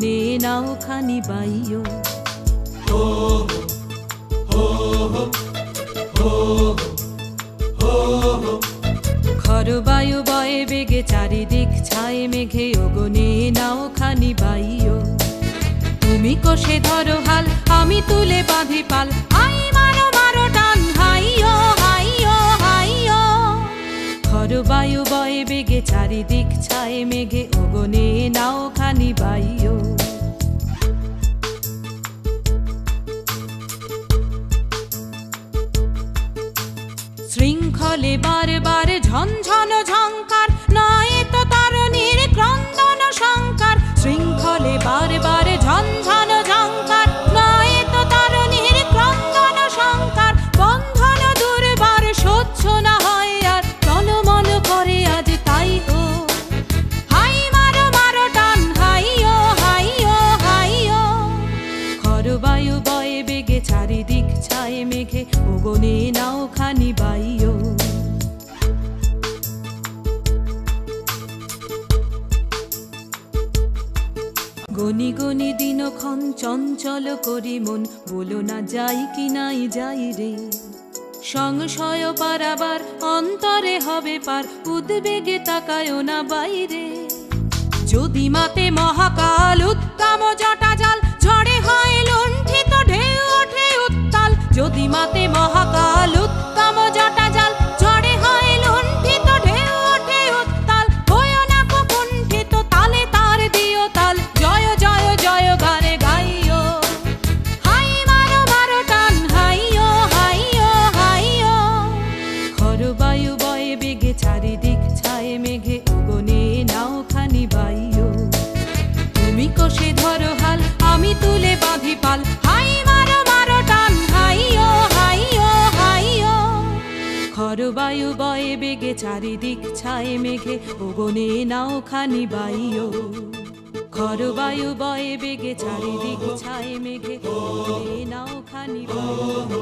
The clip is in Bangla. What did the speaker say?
ওগনে নাও খানি বাইও। খর বায়ু বয়ে বেগে চারিদিক ছায়ে মেঘে ওগনে নাও খানি বাইও। তুমি কষে ধরো হাল আমি তুলে বাঁধি পাল, আই মারো মারো টান হাইও হাইও হাইও। খর বায়ু বয়ে বেগে চারিদিক ছায়ে মেঘে ওগনে নাও খানি বাইও। শৃঙ্খলে বারে বারে ঝনঝন ঝঙ্কার, নয় তো তারণীর ক্রন্দন শঙ্কার। শৃঙ্খলে বারে বারে ঝনঝন ঝঙ্কার, নয় তো তারণীর ক্রন্দন শঙ্কার। বন্ধন দুর্বার সহ্য না হয় আর, তন মন করে আজ তাই ও। হাই মারো মারো টান হাইও হাইও হাইও। খর বায়ু বয়ে বেগে চারিদিক ছায়ে মেঘে ওগনে নাও খানি বাইও। গনি গনি দিনক্ষণ চঞ্চল করি মন, বলো না যাই কি নাই যাই রে। সংশয় পারাবার অন্তরে হবে পার, উদ্বেগে তাকায়ও না বাইরে। যদি মাতে মহাকাল উত্তম জটা জাল, ঝড়ে হয় লুণ্ঠিত ঢেউ ওঠে উত্তাল। যদি মাতে মহাকাল উত্তম জটা জাল, ঝড়ে হয় লুণ্ঠিত ঢেউ ওঠে উত্তাল। হয়ো না কুণ্ঠিত তালে তার দিও তাল, জয় জয় জয় গানে গাইও। হাই মারো মারো টান হাইও হাইও হাইও। খর বায়ু বয়ে বেগে চারিদিক ছায়ে মেঘে ওগনে নাও খানি বাইও। তুমি কষে ধরো হাল আমি তুলে বাঁধি পাল, হাই মারো মারো টান হাইও হাইও হাইও। খর বায়ু বয়ে বেগে চারিদিক ছায়ে মেঘে ওগনে নাও খানি বাইও। খর বায়ু বয়ে বেগে চারিদিক ছায়ে মেঘে ওগনে নাও খানি বাইও।